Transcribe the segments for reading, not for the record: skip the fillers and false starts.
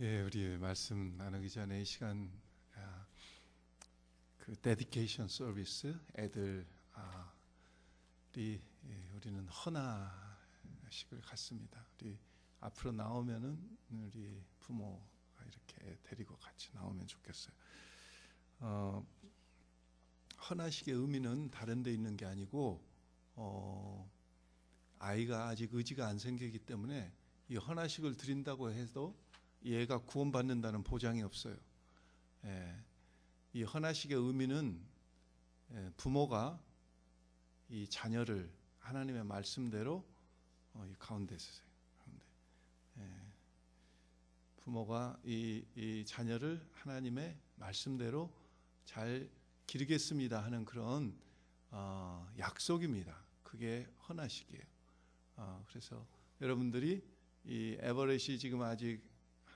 예, 우리 말씀 나누기 전에 이 시간 그 데디케이션 서비스 애들 우리는 헌화식을 갖습니다. 우리 앞으로 나오면은 우리 부모가 이렇게 데리고 같이 나오면 좋겠어요. 헌화식의 의미는 다른 데 있는 게 아니고 아이가 아직 의지가 안 생기기 때문에 이 헌화식을 드린다고 해도 얘가 구원받는다는 보장이 없어요. 이 헌화식의 의미는 부모가 이 자녀를 하나님의 말씀대로 이 가운데 있으세요. 부모가 이 자녀를 하나님의 말씀대로 잘 기르겠습니다 하는 그런 약속입니다. 그게 헌화식이에요. 그래서 여러분들이 이 에버렛이 지금 아직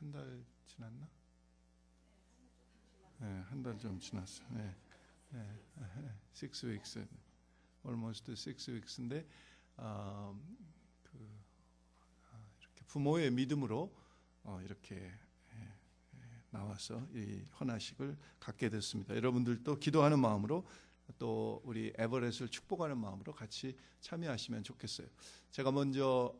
한 달 지났나? 네, 한 달 좀 지났어요. 네. 6 weeks, almost 6 weeks인데 이렇게 부모의 믿음으로 이렇게 나와서 이 헌화식을 갖게 됐습니다. 여러분들도 기도하는 마음으로 또 우리 에버렛을 축복하는 마음으로 같이 참여하시면 좋겠어요. 제가 먼저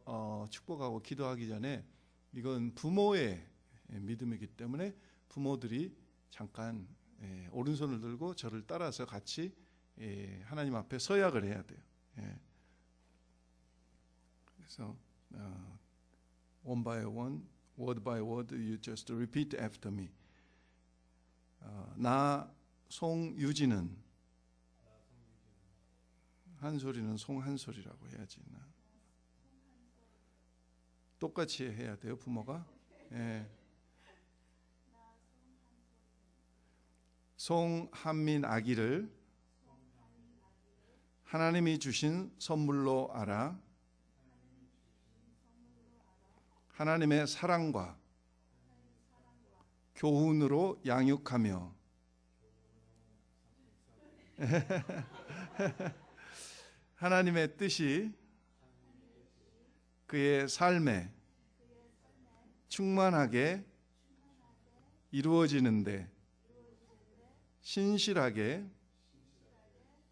축복하고 기도하기 전에 이건 부모의 믿음이기 때문에 부모들이 잠깐 오른손을 들고 저를 따라서 같이 하나님 앞에 서약을 해야 돼요. 그래서 one by one, word by word, you just repeat after me. 나 송유진은 한소리는 송한소리라고 해야지. 똑같이 해야 돼요, 부모가. 송한민 아기를 하나님이 주신 선물로 알아 하나님의 사랑과 교훈으로 양육하며 하나님의 뜻이 그의 삶에 충만하게 이루어지는데 신실하게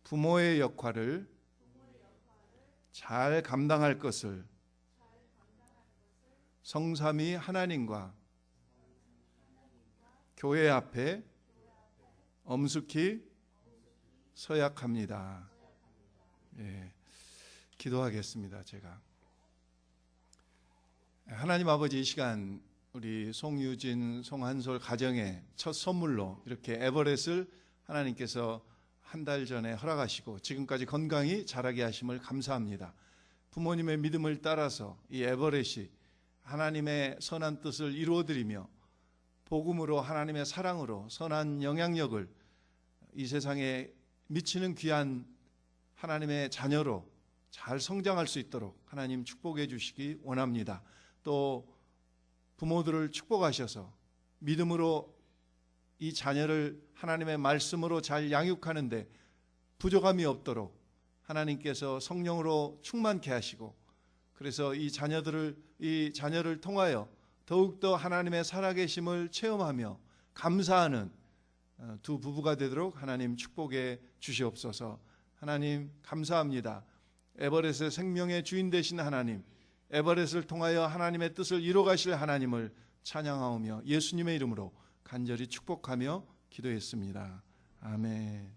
부모의 역할을 잘 감당할 것을 성삼위 하나님과 교회 앞에 엄숙히 서약합니다. 기도하겠습니다. 제가 하나님 아버지, 이 시간 우리 송유진, 송한솔 가정의 첫 선물로 이렇게 에버렛을 하나님께서 한 달 전에 허락하시고 지금까지 건강히 자라게 하심을 감사합니다. 부모님의 믿음을 따라서 이 에버렛이 하나님의 선한 뜻을 이루어드리며 복음으로 하나님의 사랑으로 선한 영향력을 이 세상에 미치는 귀한 하나님의 자녀로 잘 성장할 수 있도록 하나님 축복해 주시기 원합니다. 또 부모들을 축복하셔서 믿음으로 이 자녀를 하나님의 말씀으로 잘 양육하는데 부족함이 없도록 하나님께서 성령으로 충만케 하시고, 그래서 이 자녀를 통하여 더욱더 하나님의 살아계심을 체험하며 감사하는 두 부부가 되도록 하나님 축복해 주시옵소서. 하나님 감사합니다. 에버렛의 생명의 주인 되신 하나님, 에버렛을 통하여 하나님의 뜻을 이루어가실 하나님을 찬양하오며 예수님의 이름으로 간절히 축복하며 기도했습니다. 아멘.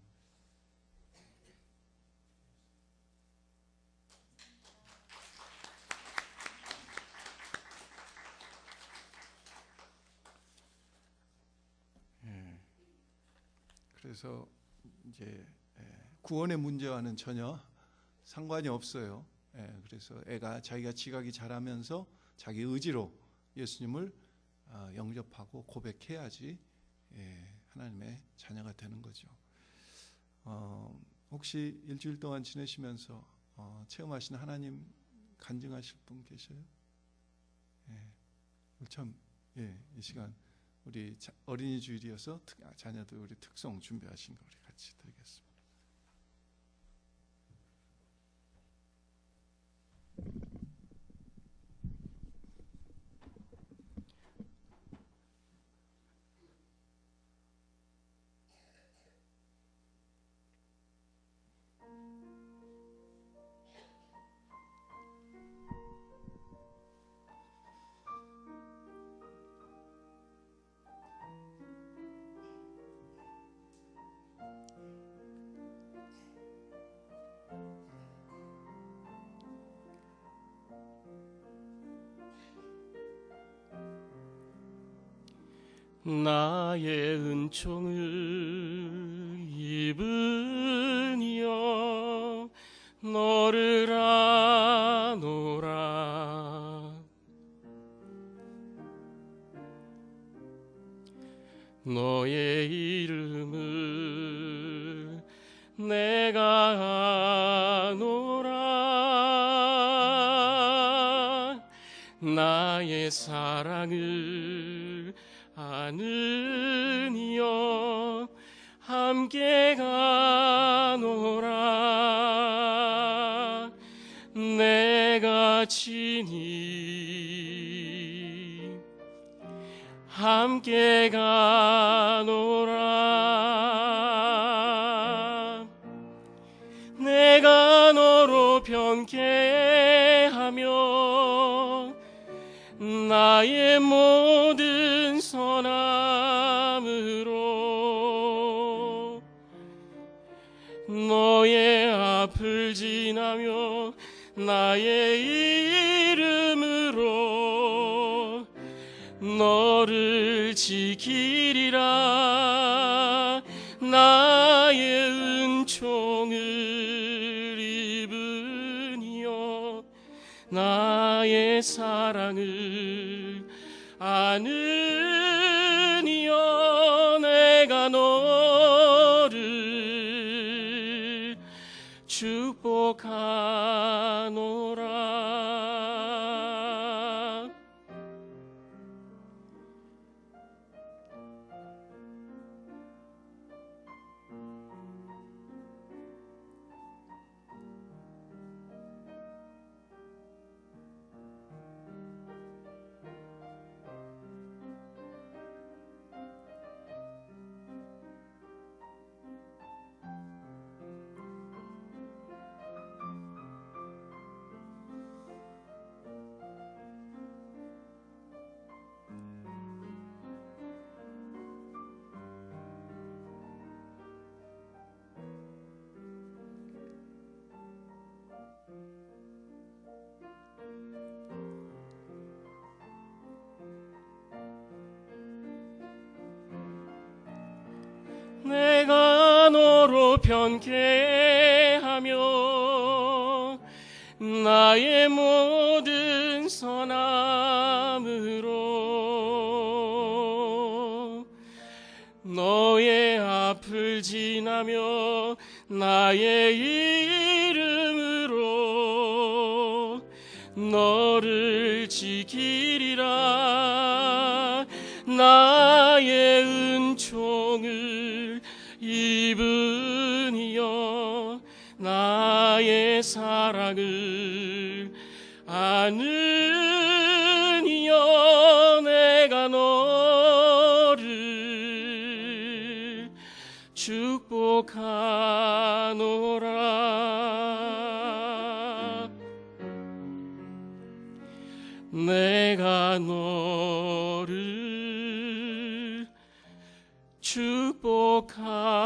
그래서 이제 구원의 문제와는 전혀 상관이 없어요. 그래서 애가 자기가 지각이 자라면서 자기 의지로 예수님을 영접하고 고백해야지 하나님의 자녀가 되는 거죠. 혹시 일주일 동안 지내시면서 체험하신 하나님 간증하실 분 계셔요? 참, 이 시간 우리 어린이 주일이어서 자녀들 우리 특송 준비하신 거 우리 같이 드리겠습니다. 나의 은총을 입으니여 너를 아노라. 너의 이름을 내가 아노라. 나의 사랑을 아느니여 함께 가노라. 내가 친히 함께 가노라. 내가 너로 변개하며 나의 모든 선함으로 너의 앞을 지나며 나의 이름으로 너를 지키리라. 나의 은총을 입으니여 나의 사랑을 아느니여 내가 너를 축복하노라. 내가 너로 변개하며 나의 모든 선함으로 너의 앞을 지나며 나의 이름으로 너를 지키리라. 나의 은총을 입으니여 나의 사랑을 아느니여 내가 너를 축복하노라. 내가 너를 축복하노라.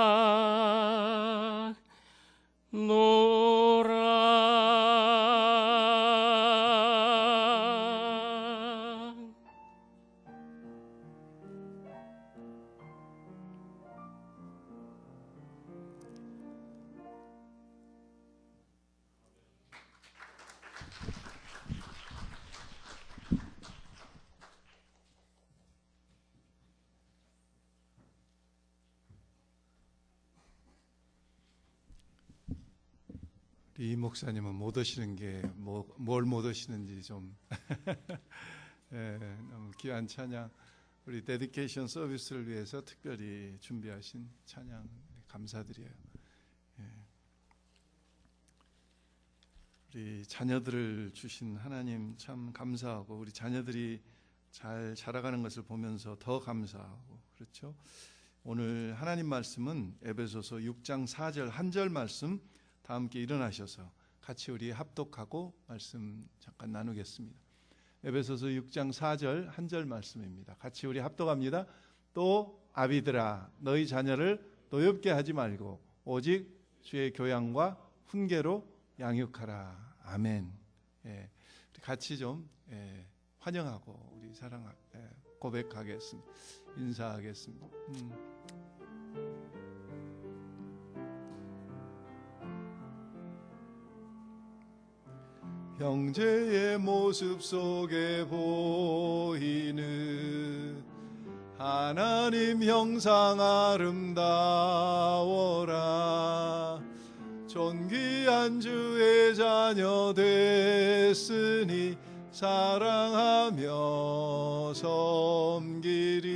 이 목사님은 못 오시는 게 뭘 못 오시는지 좀 너무 귀한 찬양, 우리 데디케이션 서비스를 위해서 특별히 준비하신 찬양 감사드려요. 우리 자녀들을 주신 하나님 참 감사하고, 우리 자녀들이 잘 자라가는 것을 보면서 더 감사하고, 그렇죠? 오늘 하나님 말씀은 에베소서 6장 4절 한 절 말씀 다 함께 일어나셔서 같이 우리 합독하고 말씀 잠깐 나누겠습니다. 에베소서 6장 4절 한 절 말씀입니다. 같이 우리 합독합니다. 또 아비들아 너희 자녀를 노엽게 하지 말고 오직 주의 교양과 훈계로 양육하라. 아멘. 우리 같이 좀 환영하고 우리 사랑하고 고백하겠습니다. 인사하겠습니다. 형제의 모습 속에 보이는 하나님 형상 아름다워라. 존귀한 주의 자녀 됐으니 사랑하며 섬기리.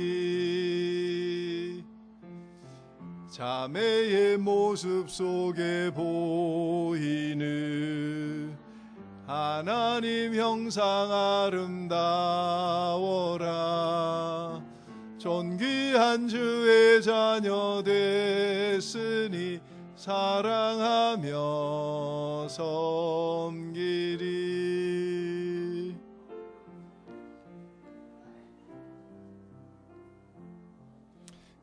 자매의 모습 속에 보이는 하나님 형상 아름다워라. 존귀한 주의 자녀 됐으니 사랑하며 섬기리.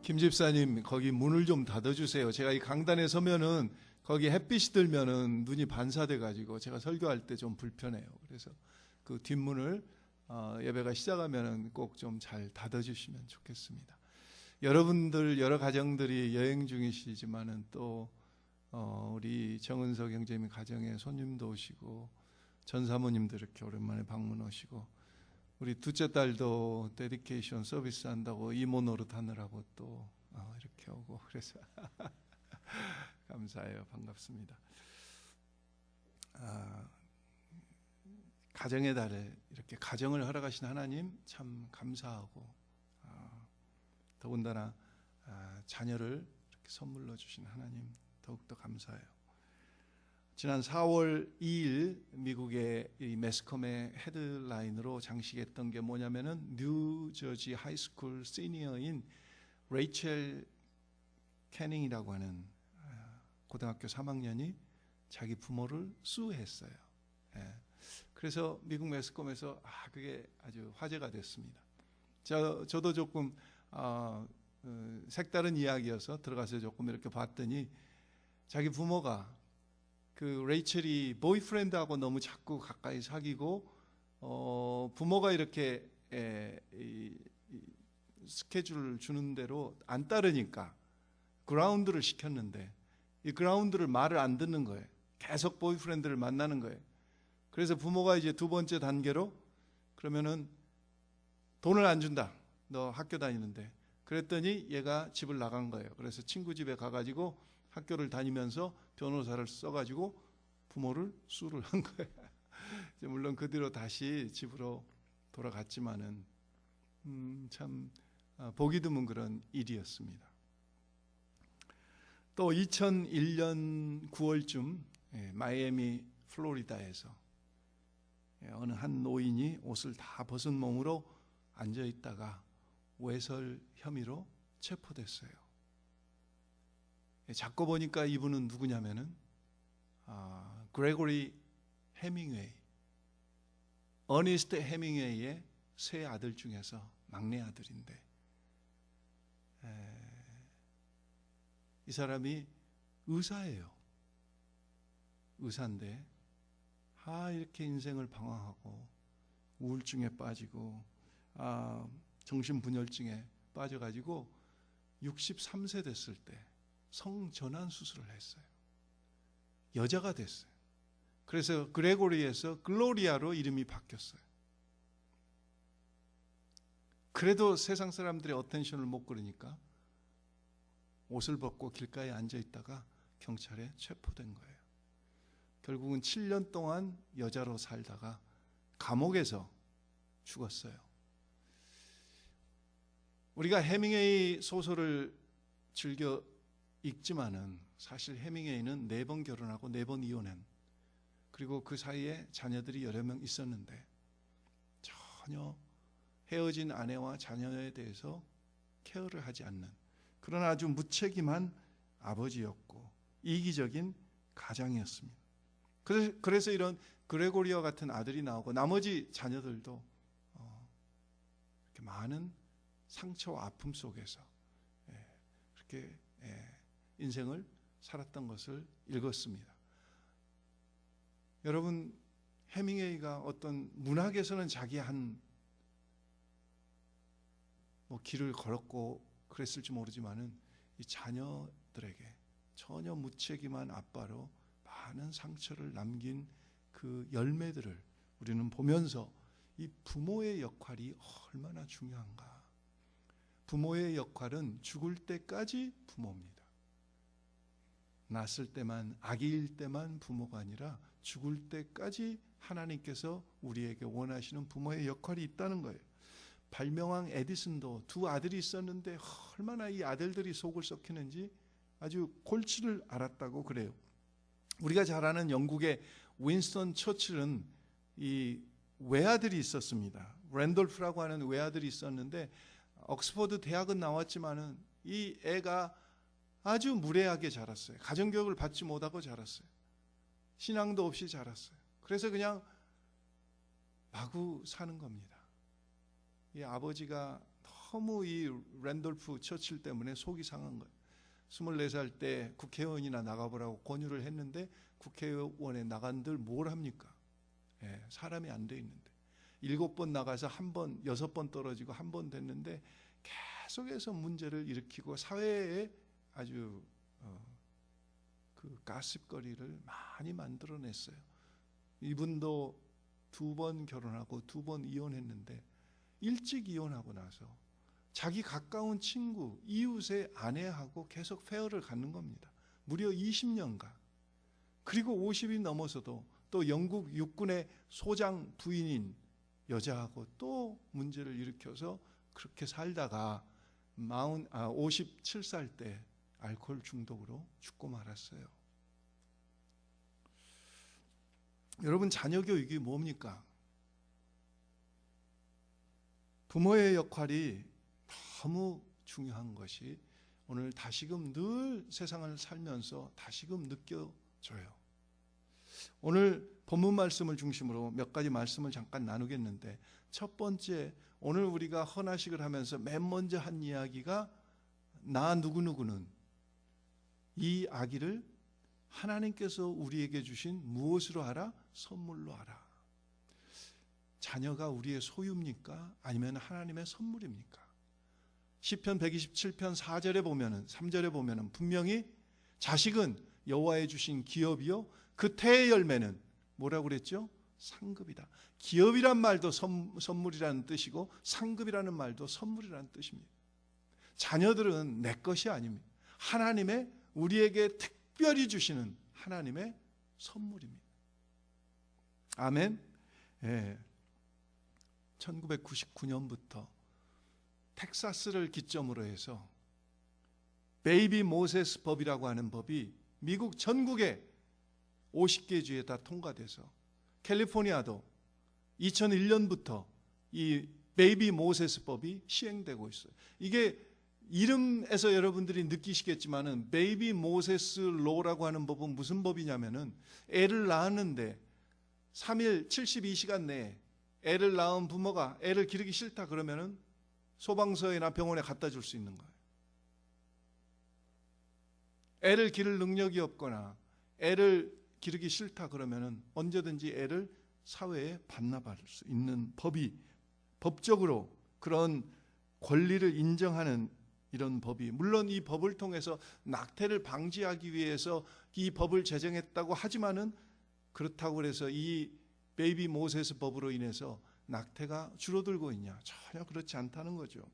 김 집사님, 거기 문을 좀 닫아주세요. 제가 이 강단에 서면은 거기 햇빛이 들면은 눈이 반사돼 가지고 제가 설교할 때 좀 불편해요. 그래서 그 뒷문을 예배가 시작하면은 꼭 좀 잘 닫아주시면 좋겠습니다. 여러분들 여러 가정들이 여행 중이시지만은 또 우리 정은석 형제님 가정에 손님도 오시고 전사모님도 이렇게 오랜만에 방문 오시고 우리 둘째 딸도 데디케이션 서비스 한다고 이모 노릇하느라고 또 이렇게 오고 그래서 감사해요. 반갑습니다. 가정의 달에 이렇게 가정을 허락하신 하나님 참 감사하고 더군다나 자녀를 이렇게 선물로 주신 하나님 더욱더 감사해요. 지난 4월 2일 미국의 이 매스컴의 헤드라인으로 장식했던 게 뭐냐면은 뉴저지 하이스쿨 시니어인 레이첼 캐닝이라고 하는 고등학교 3학년이 자기 부모를 수했어요. 그래서 미국 매스컴에서 그게 아주 화제가 됐습니다. 저도 조금 색다른 이야기여서 들어가서 조금 이렇게 봤더니 자기 부모가 그 레이첼이 보이프렌드하고 너무 자꾸 가까이 사귀고 부모가 이렇게 스케줄을 주는 대로 안 따르니까 그라운드를 시켰는데 이 그라운드를 말을 안 듣는 거예요. 계속 보이프렌드를 만나는 거예요. 그래서 부모가 이제 두 번째 단계로 그러면은 돈을 안 준다. 너 학교 다니는데. 그랬더니 얘가 집을 나간 거예요. 그래서 친구 집에 가가지고 학교를 다니면서 변호사를 써가지고 부모를 수를 한 거예요. 물론 그 뒤로 다시 집으로 돌아갔지만은 참 보기 드문 그런 일이었습니다. 또 2001년 9월쯤 마이애미 플로리다에서 어느 한 노인이 옷을 다 벗은 몸으로 앉아 있다가 외설 혐의로 체포됐어요. 잡고 보니까 이분은 누구냐면은 그레고리 해밍웨이, 어니스트 해밍웨이의 세 아들 중에서 막내 아들인데 이 사람이 의사예요. 의사인데 이렇게 인생을 방황하고 우울증에 빠지고 정신분열증에 빠져가지고 63세 됐을 때 성전환 수술을 했어요. 여자가 됐어요. 그래서 그레고리에서 글로리아로 이름이 바뀌었어요. 그래도 세상 사람들의 어텐션을 못 끌으니까 옷을 벗고 길가에 앉아 있다가 경찰에 체포된 거예요. 결국은 7년 동안 여자로 살다가 감옥에서 죽었어요. 우리가 해밍웨이 소설을 즐겨 읽지만은 사실 해밍웨이는 4번 결혼하고 4번 이혼한, 그리고 그 사이에 자녀들이 여러 명 있었는데 전혀 헤어진 아내와 자녀에 대해서 케어를 하지 않는 그런 아주 무책임한 아버지였고 이기적인 가장이었습니다. 그래서 이런 그레고리와 같은 아들이 나오고 나머지 자녀들도 이렇게 많은 상처와 아픔 속에서 그렇게 인생을 살았던 것을 읽었습니다. 여러분, 해밍웨이가 어떤 문학에서는 자기 한 뭐 길을 걸었고 그랬을지 모르지만은 이 자녀들에게 전혀 무책임한 아빠로 많은 상처를 남긴 그 열매들을 우리는 보면서 이 부모의 역할이 얼마나 중요한가. 부모의 역할은 죽을 때까지 부모입니다. 낳았을 때만, 아기일 때만 부모가 아니라 죽을 때까지 하나님께서 우리에게 원하시는 부모의 역할이 있다는 거예요. 발명왕 에디슨도 두 아들이 있었는데 얼마나 이 아들들이 속을 썩히는지 아주 골치를 앓았다고 그래요. 우리가 잘 아는 영국의 윈스턴 처칠은 이 외아들이 있었습니다. 랜돌프라고 하는 외아들이 있었는데 옥스퍼드 대학은 나왔지만은 이 애가 아주 무례하게 자랐어요. 가정교육을 받지 못하고 자랐어요. 신앙도 없이 자랐어요. 그래서 그냥 마구 사는 겁니다. 이 아버지가 너무 이 랜돌프 처칠 때문에 속이 상한 거예요. 24살 때 국회의원이나 나가보라고 권유를 했는데 국회의원에 나간들 뭘 합니까? 사람이 안 돼 있는데 7번 나가서 6번 떨어지고 1번 됐는데 계속해서 문제를 일으키고 사회에 아주 그 가십거리를 많이 만들어냈어요. 이분도 2번 결혼하고 2번 이혼했는데 일찍 이혼하고 나서 자기 가까운 친구, 이웃의 아내하고 계속 페어를 갖는 겁니다. 무려 20년간. 그리고 50이 넘어서도 또 영국 육군의 소장 부인인 여자하고 또 문제를 일으켜서 그렇게 살다가 57살 때 알코올 중독으로 죽고 말았어요. 여러분, 자녀 교육이 뭡니까? 부모의 역할이 너무 중요한 것이 오늘 다시금 늘 세상을 살면서 다시금 느껴져요. 오늘 본문 말씀을 중심으로 몇 가지 말씀을 잠깐 나누겠는데, 첫 번째, 오늘 우리가 헌화식을 하면서 맨 먼저 한 이야기가 나 누구누구는 이 아기를 하나님께서 우리에게 주신 무엇으로 하라? 선물로 하라. 자녀가 우리의 소유입니까? 아니면 하나님의 선물입니까? 시편 127편 4절에 보면은 3절에 보면은 분명히 자식은 여호와의 주신 기업이요 그 태의 열매는 뭐라고 그랬죠? 상급이다. 기업이란 말도 선물이라는 뜻이고 상급이라는 말도 선물이라는 뜻입니다. 자녀들은 내 것이 아닙니다. 하나님의 우리에게 특별히 주시는 하나님의 선물입니다. 아멘. 1999년부터 텍사스를 기점으로 해서 베이비 모세스 법이라고 하는 법이 미국 전국의 50개 주에 다 통과돼서 캘리포니아도 2001년부터 이 베이비 모세스 법이 시행되고 있어요. 이게 이름에서 여러분들이 느끼시겠지만은 베이비 모세스 로라고 하는 법은 무슨 법이냐면은 애를 낳았는데 3일 72시간 내에 애를 낳은 부모가 애를 기르기 싫다 그러면은 소방서에나 병원에 갖다 줄 수 있는 거예요. 애를 기를 능력이 없거나 애를 기르기 싫다 그러면은 언제든지 애를 사회에 반납할 수 있는 법이 법적으로 그런 권리를 인정하는 이런 법이, 물론 이 법을 통해서 낙태를 방지하기 위해서 이 법을 제정했다고 하지만은 그렇다고 해서 이 베이비 모세스 법으로 인해서 낙태가 줄어들고 있냐? 전혀 그렇지 않다는 거죠.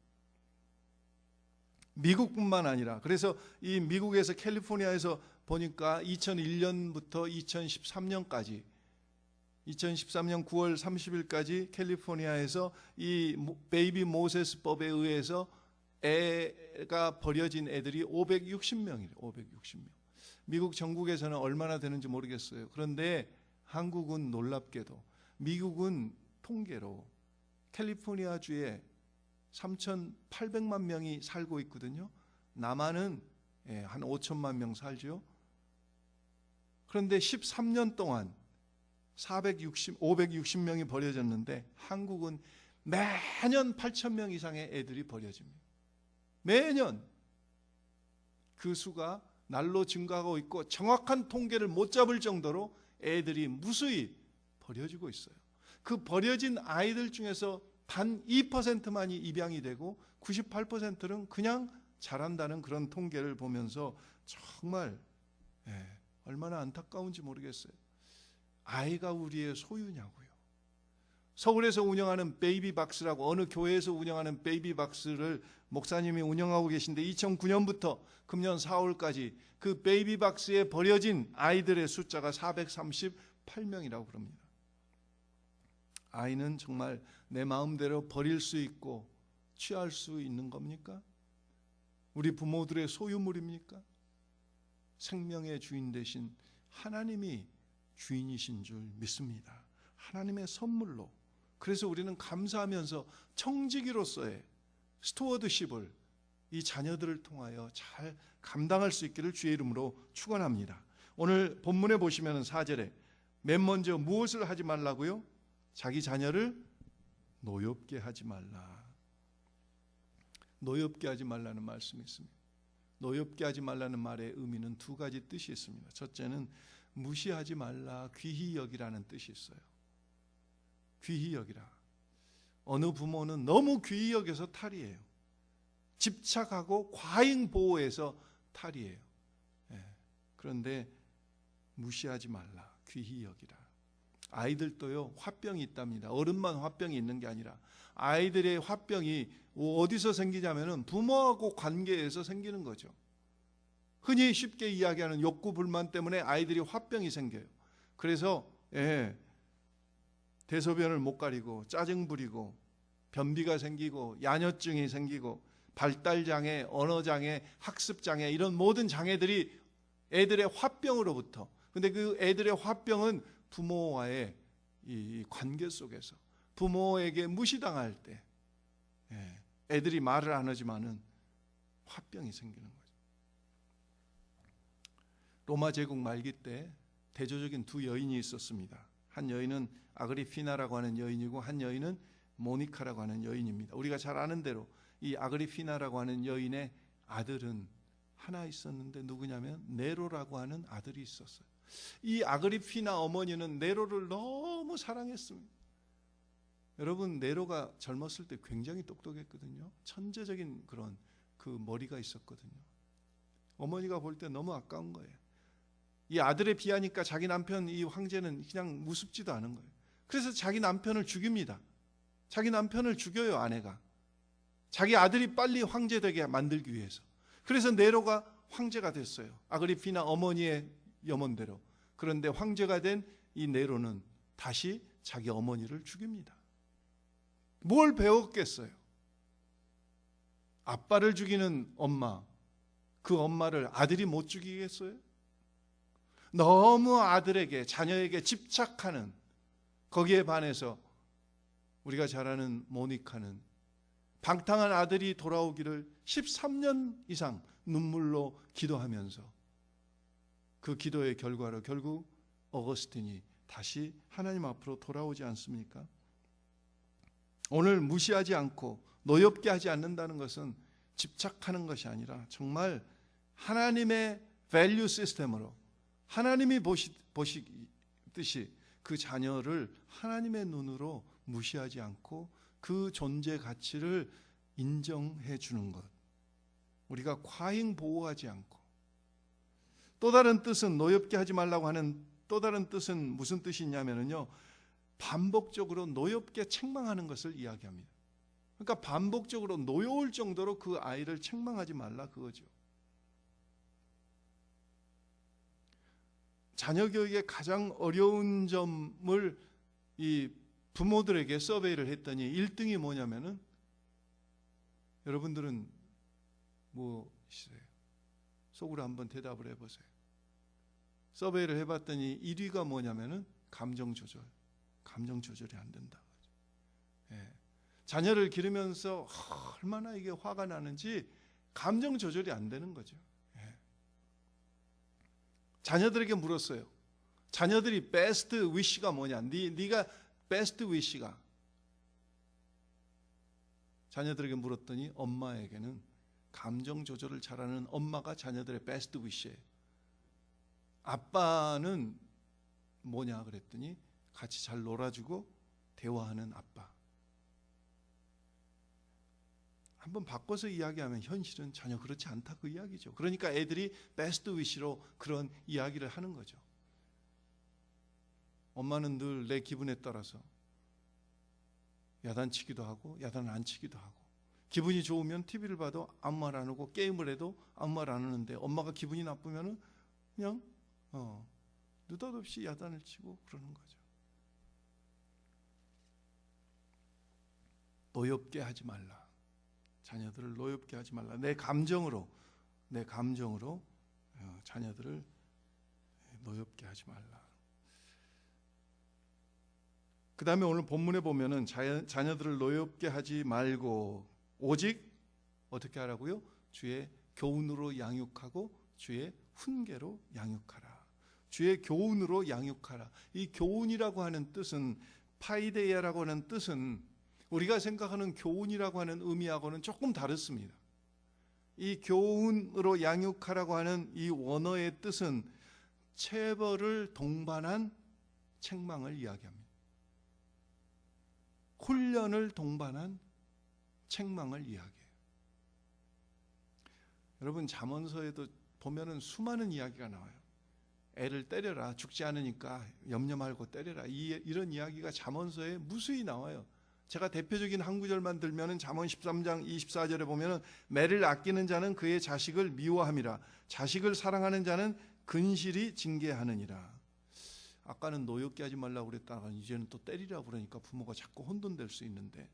미국뿐만 아니라, 그래서 이 미국에서 캘리포니아에서 보니까 2001년부터 2013년까지 2013년 9월 30일까지 캘리포니아에서 이 베이비 모세스 법에 의해서 애가 버려진 애들이 560명이래요. 560명. 미국 전국에서는 얼마나 되는지 모르겠어요. 그런데 한국은 놀랍게도 미국은 통계로 캘리포니아주에 3,800만 명이 살고 있거든요. 남한은 한 5천만 명 살죠. 그런데 13년 동안 560명이 버려졌는데 한국은 매년 8,000명 이상의 애들이 버려집니다. 매년 그 수가 날로 증가하고 있고 정확한 통계를 못 잡을 정도로 애들이 무수히 버려지고 있어요. 그 버려진 아이들 중에서 단 2%만이 입양이 되고 98%는 그냥 자란다는 그런 통계를 보면서 정말 얼마나 안타까운지 모르겠어요. 아이가 우리의 소유냐고요. 서울에서 운영하는 베이비박스라고, 어느 교회에서 운영하는 베이비박스를 목사님이 운영하고 계신데 2009년부터 금년 4월까지 그 베이비박스에 버려진 아이들의 숫자가 438명이라고 그럽니다. 아이는 정말 내 마음대로 버릴 수 있고 취할 수 있는 겁니까? 우리 부모들의 소유물입니까? 생명의 주인 되신 하나님이 주인이신 줄 믿습니다. 하나님의 선물로. 그래서 우리는 감사하면서 청지기로서의 스튜어드십을 이 자녀들을 통하여 잘 감당할 수 있기를 주의 이름으로 축원합니다. 오늘 본문에 보시면 4절에 맨 먼저 무엇을 하지 말라고요? 자기 자녀를 노엽게 하지 말라. 노엽게 하지 말라는 말씀이 있습니다. 노엽게 하지 말라는 말의 의미는 두 가지 뜻이 있습니다. 첫째는 무시하지 말라, 귀히 여기라는 뜻이 있어요. 귀히 여기라. 어느 부모는 너무 귀히 여겨서 탈이에요. 집착하고 과잉 보호해서 탈이에요. 그런데 무시하지 말라, 귀히 여기라. 아이들도요, 화병이 있답니다. 어른만 화병이 있는 게 아니라 아이들의 화병이 어디서 생기냐면은 부모하고 관계에서 생기는 거죠. 흔히 쉽게 이야기하는 욕구 불만 때문에 아이들이 화병이 생겨요. 그래서 대소변을 못 가리고 짜증 부리고 변비가 생기고 야뇨증이 생기고 발달장애, 언어장애, 학습장애, 이런 모든 장애들이 애들의 화병으로부터. 근데 그 애들의 화병은 부모와의 이 관계 속에서, 부모에게 무시당할 때 애들이 말을 안 하지만은 화병이 생기는 거죠. 로마 제국 말기 때 대조적인 두 여인이 있었습니다. 한 여인은 아그리피나라고 하는 여인이고 한 여인은 모니카라고 하는 여인입니다. 우리가 잘 아는 대로 이 아그리피나라고 하는 여인의 아들은 하나 있었는데 누구냐면 네로라고 하는 아들이 있었어요. 이 아그리피나 어머니는 네로를 너무 사랑했습니다. 여러분, 네로가 젊었을 때 굉장히 똑똑했거든요. 천재적인 그런 그 머리가 있었거든요. 어머니가 볼 때 너무 아까운 거예요. 이 아들에 비하니까 자기 남편 이 황제는 그냥 우습지도 않은 거예요. 그래서 자기 남편을 죽입니다. 자기 남편을 죽여요, 아내가. 자기 아들이 빨리 황제 되게 만들기 위해서. 그래서 네로가 황제가 됐어요. 아그리피나 어머니의 염원대로. 그런데 황제가 된 이 네로는 다시 자기 어머니를 죽입니다. 뭘 배웠겠어요? 아빠를 죽이는 엄마, 그 엄마를 아들이 못 죽이겠어요? 너무 아들에게, 자녀에게 집착하는, 거기에 반해서 우리가 잘 아는 모니카는 방탕한 아들이 돌아오기를 13년 이상 눈물로 기도하면서 그 기도의 결과로 결국 어거스틴이 다시 하나님 앞으로 돌아오지 않습니까? 오늘 무시하지 않고 노엽게 하지 않는다는 것은 집착하는 것이 아니라 정말 하나님의 밸류 시스템으로 하나님이 보시듯이 그 자녀를 하나님의 눈으로 무시하지 않고 그 존재 가치를 인정해 주는 것. 우리가 과잉 보호하지 않고. 또 다른 뜻은, 노엽게 하지 말라고 하는 또 다른 뜻은 무슨 뜻이 있냐면요, 반복적으로 노엽게 책망하는 것을 이야기합니다. 그러니까 반복적으로 노여울 정도로 그 아이를 책망하지 말라, 그거죠. 자녀 교육의 가장 어려운 점을 이 부모들에게 서베이를 했더니 1등이 뭐냐면은, 여러분들은 뭐시세요? 속으로 한번 대답을 해보세요. 서베이를 해봤더니 1위가 뭐냐면은 감정 조절. 감정 조절이 안 된다. 자녀를 기르면서 얼마나 이게 화가 나는지 감정 조절이 안 되는 거죠. 자녀들에게 물었어요. 자녀들이 베스트 위시가 뭐냐? 네가 베스트 위시가. 자녀들에게 물었더니 엄마에게는 감정 조절을 잘하는 엄마가 자녀들의 베스트 위시예요. 아빠는 뭐냐 그랬더니 같이 잘 놀아주고 대화하는 아빠. 한번 바꿔서 이야기하면 현실은 전혀 그렇지 않다 그 이야기죠. 그러니까 애들이 베스트 위시로 그런 이야기를 하는 거죠. 엄마는 늘 내 기분에 따라서 야단치기도 하고 야단 안 치기도 하고, 기분이 좋으면 TV를 봐도 아무 말 안 하고 게임을 해도 아무 말 안 하는데 엄마가 기분이 나쁘면은 그냥 느닷없이 야단을 치고 그러는 거죠. 노엽게 하지 말라. 자녀들을 노엽게 하지 말라. 내 감정으로 자녀들을 노엽게 하지 말라. 그 다음에 오늘 본문에 보면은 자녀들을 노엽게 하지 말고 오직 어떻게 하라고요? 주의 교훈으로 양육하고 주의 훈계로 양육하라. 주의 교훈으로 양육하라. 이 교훈이라고 하는 뜻은, 파이데이아라고 하는 뜻은 우리가 생각하는 교훈이라고 하는 의미하고는 조금 다릅니다. 이 교훈으로 양육하라고 하는 이 원어의 뜻은 체벌을 동반한 책망을 이야기합니다. 훈련을 동반한 책망을 이야기해요. 여러분, 잠언서에도 보면은 수많은 이야기가 나와요. 애를 때려라, 죽지 않으니까 염려 말고 때려라. 이런 이야기가 잠언서에 무수히 나와요. 제가 대표적인 한 구절만 들면은 잠언 13장 24절에 보면은 매를 아끼는 자는 그의 자식을 미워함이라, 자식을 사랑하는 자는 근실이 징계하느니라. 아까는 노엽게 하지 말라고 그랬다가 이제는 또 때리라고 그러니까 부모가 자꾸 혼돈될 수 있는데,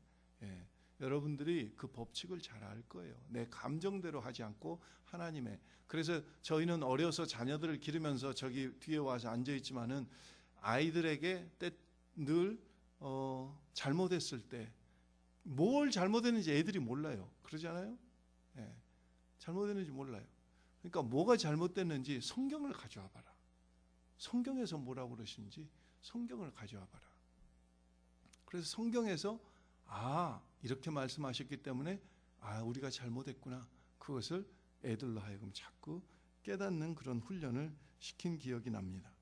여러분들이 그 법칙을 잘 알 거예요. 내 감정대로 하지 않고 하나님의. 그래서 저희는 어려서 자녀들을 기르면서 저기 뒤에 와서 앉아 있지만은 아이들에게 늘 잘못했을 때 뭘 잘못했는지 애들이 몰라요. 그러지 않아요? 잘못했는지 몰라요. 그러니까 뭐가 잘못됐는지 성경을 가져와 봐라. 성경에서 뭐라고 그러시는지 성경을 가져와 봐라. 그래서 성경에서 이렇게 말씀하셨기 때문에 우리가 잘못했구나. 그것을 애들로 하여금 자꾸 깨닫는 그런 훈련을 시킨 기억이 납니다.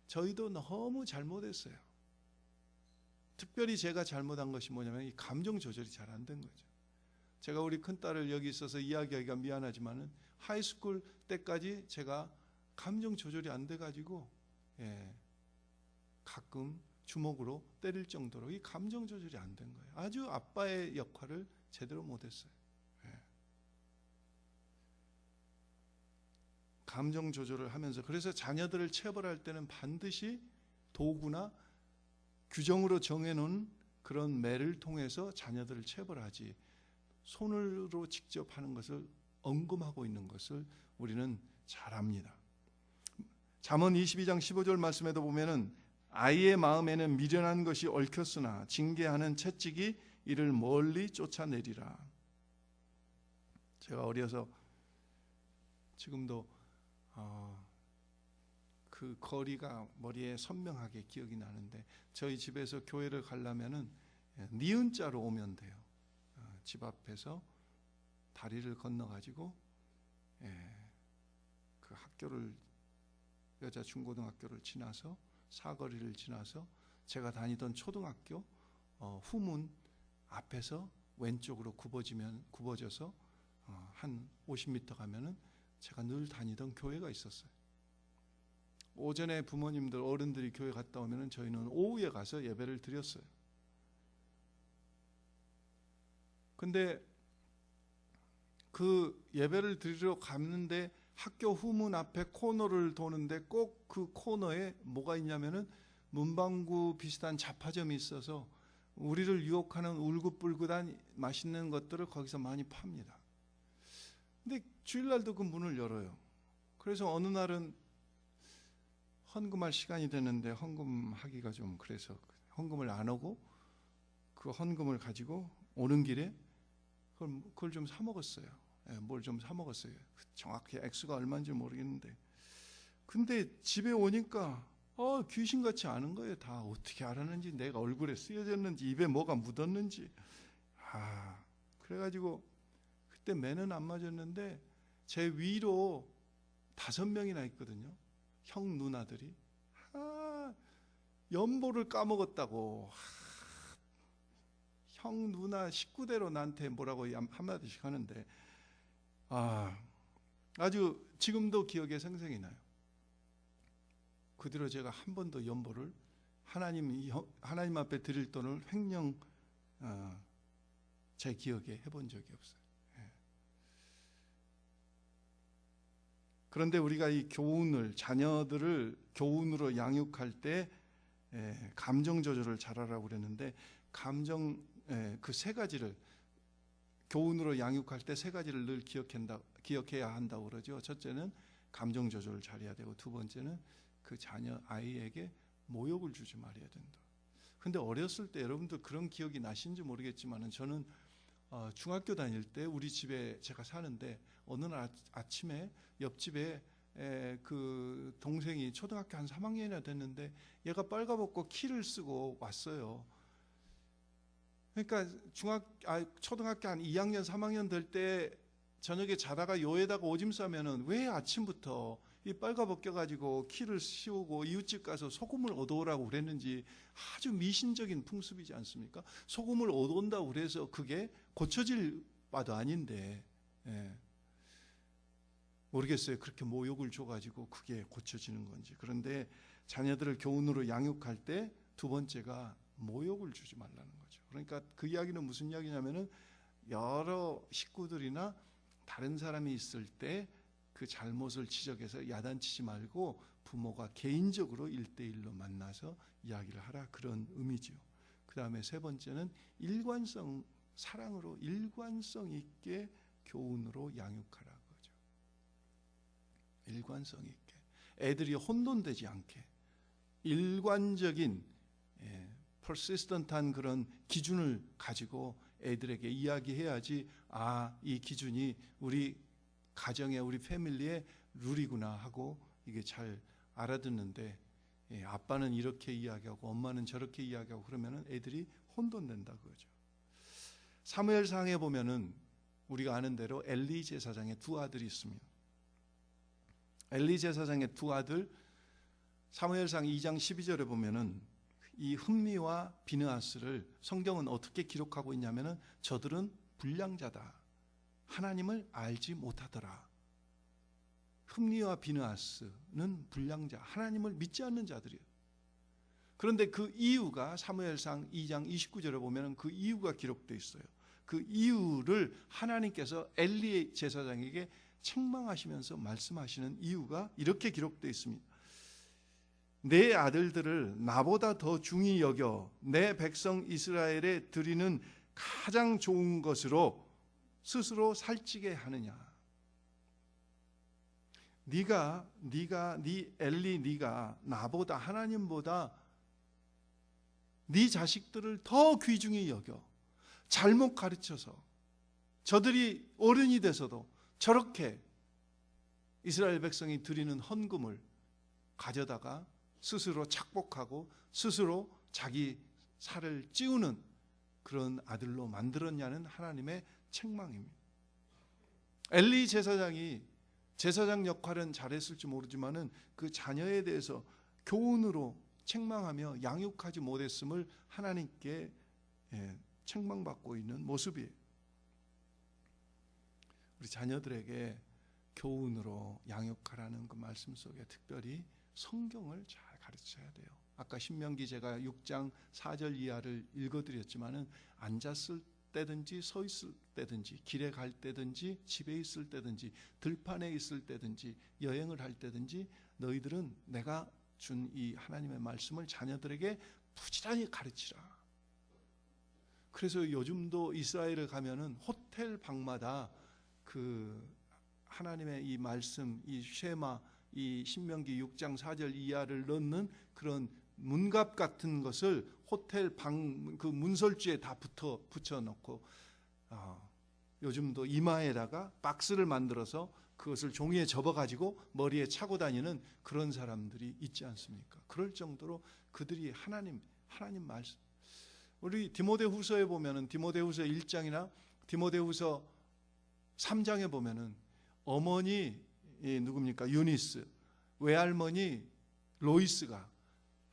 저희도 너무 잘못했어요. 특별히 제가 잘못한 것이 뭐냐면 이 감정 조절이 잘 안 된 거죠. 제가 우리 큰딸을 여기 있어서 이야기하기가 미안하지만은 하이스쿨 때까지 제가 감정 조절이 안 돼가지고 가끔 주먹으로 때릴 정도로 이 감정 조절이 안 된 거예요. 아주 아빠의 역할을 제대로 못했어요. 감정 조절을 하면서, 그래서 자녀들을 체벌할 때는 반드시 도구나 규정으로 정해놓은 그런 매를 통해서 자녀들을 체벌하지, 손으로 직접 하는 것을 언금하고 있는 것을 우리는 잘 압니다. 잠언 22장 15절 말씀에도 보면은 아이의 마음에는 미련한 것이 얽혔으나 징계하는 채찍이 이를 멀리 쫓아내리라. 제가 어려서 지금도 그 거리가 머리에 선명하게 기억이 나는데, 저희 집에서 교회를 가려면은 니은자로 오면 돼요. 집 앞에서 다리를 건너가지고 그 학교를, 여자 중고등학교를 지나서 사거리를 지나서 제가 다니던 초등학교 후문 앞에서 왼쪽으로 굽어져서 한 50m 가면은 제가 늘 다니던 교회가 있었어요. 오전에 부모님들, 어른들이 교회 갔다 오면은 저희는 오후에 가서 예배를 드렸어요. 근데 그 예배를 드리러 갔는데 학교 후문 앞에 코너를 도는데 꼭 그 코너에 뭐가 있냐면은 문방구 비슷한 잡화점이 있어서 우리를 유혹하는 울긋불긋한 맛있는 것들을 거기서 많이 팝니다. 근데 주일날도 그 문을 열어요. 그래서 어느 날은 헌금할 시간이 되는데 헌금하기가 좀 그래서 헌금을 안 하고 그 헌금을 가지고 오는 길에 그걸 좀 사 먹었어요. 뭘 좀 사 먹었어요. 정확히 액수가 얼마인지 모르겠는데, 근데 집에 오니까 귀신같이 아는 거예요. 다 어떻게 알았는지, 내가 얼굴에 쓰여졌는지, 입에 뭐가 묻었는지. 그래가지고 그때 매는 안 맞았는데 제 위로 5명이나 있거든요. 형 누나들이 연보를 까먹었다고 형, 누나, 식구대로 나한테 뭐라고 한마디씩 하는데 아주 지금도 기억에 생생히 나요. 그 뒤로 제가 한 번도 연보를 하나님 앞에 드릴 돈을 횡령 제 기억에 해본 적이 없어요. 그런데 우리가 이 교훈을, 자녀들을 교훈으로 양육할 때 감정 조절을 잘하라고 그랬는데, 그 세 가지를 교훈으로 양육할 때 세 가지를 늘 기억해야 한다고 그러죠. 첫째는 감정 조절을 잘해야 되고, 두 번째는 그 자녀 아이에게 모욕을 주지 말아야 된다. 근데 어렸을 때 여러분들 그런 기억이 나신지 모르겠지만은, 저는 중학교 다닐 때 우리 집에 제가 사는데 어느 날 아침에 옆집에 그 동생이 초등학교 한 3학년이나 됐는데 얘가 빨가벗고 키를 쓰고 왔어요. 그러니까 초등학교 한 2학년 3학년 될 때 저녁에 자다가 요에다가 오줌 싸면은 왜 아침부터 이 빨가벗겨가지고 키를 씌우고 이웃집 가서 소금을 얻어오라고 그랬는지, 아주 미신적인 풍습이지 않습니까? 소금을 얻어온다고 그래서 그게 고쳐질 바도 아닌데, 모르겠어요. 그렇게 모욕을 줘가지고 그게 고쳐지는 건지. 그런데 자녀들을 교훈으로 양육할 때 두 번째가 모욕을 주지 말라는 거죠. 그러니까 그 이야기는 무슨 이야기냐면은, 여러 식구들이나 다른 사람이 있을 때 그 잘못을 지적해서 야단치지 말고 부모가 개인적으로 1대1로 만나서 이야기를 하라, 그런 의미죠. 그 다음에 세 번째는 사랑으로 일관성 있게 교훈으로 양육하라 거죠. 일관성 있게, 애들이 혼돈되지 않게 일관적인 persistent한 그런 기준을 가지고 애들에게 이야기해야지, 이 기준이 우리 가정의, 우리 패밀리의 룰이구나 하고 이게 잘 알아듣는데, 아빠는 이렇게 이야기하고 엄마는 저렇게 이야기하고 그러면은 애들이 혼돈된다 그거죠. 사무엘상에 보면은 우리가 아는 대로 엘리 제사장의 두 아들이 있습니다. 엘리 제사장의 두 아들, 사무엘상 2장 12절에 보면은 이 흠니와 비느하스를 성경은 어떻게 기록하고 있냐면은, 저들은 불량자다, 하나님을 알지 못하더라. 흠니와 비느하스는 불량자, 하나님을 믿지 않는 자들이에요. 그런데 그 이유가 사무엘상 2장 29절에 보면 그 이유가 기록되어 있어요. 그 이유를 하나님께서 엘리 제사장에게 책망하시면서 말씀하시는 이유가 이렇게 기록되어 있습니다. 내 아들들을 나보다 더 중히 여겨 내 백성 이스라엘에 드리는 가장 좋은 것으로 스스로 살찌게 하느냐. 네가 나보다, 하나님보다 네 자식들을 더 귀중히 여겨 잘못 가르쳐서 저들이 어른이 돼서도 저렇게 이스라엘 백성이 드리는 헌금을 가져다가 스스로 착복하고 스스로 자기 살을 찌우는 그런 아들로 만들었냐는 하나님의 책망입니다. 엘리 제사장이 제사장 역할은 잘했을지 모르지만은 그 자녀에 대해서 교훈으로 책망하며 양육하지 못했음을 하나님께 책망받고 있는 모습이에요. 우리 자녀들에게 교훈으로 양육하라는 그 말씀 속에 특별히 성경을 잘 가르쳐야 돼요. 아까 신명기 제가 6장 4절 이하를 읽어드렸지만은, 앉았을 때든지 서 있을 때든지 길에 갈 때든지 집에 있을 때든지 들판에 있을 때든지 여행을 할 때든지 너희들은 내가 준 이 하나님의 말씀을 자녀들에게 부지런히 가르치라. 그래서 요즘도 이스라엘을 가면은 호텔 방마다 그 하나님의 이 말씀, 이 쉐마, 이 신명기 6장 4절 이하를 넣는 그런 문갑 같은 것을 호텔 방 그 문설주에 다 붙여 놓고, 요즘도 이마에다가 박스를 만들어서 그것을 종이에 접어 가지고 머리에 차고 다니는 그런 사람들이 있지 않습니까? 그럴 정도로 그들이 하나님 말씀. 우리 디모데후서에 보면은, 디모데후서 1장이나 디모데후서 3장에 보면은 어머니 누굽니까? 유니스, 외할머니 로이스가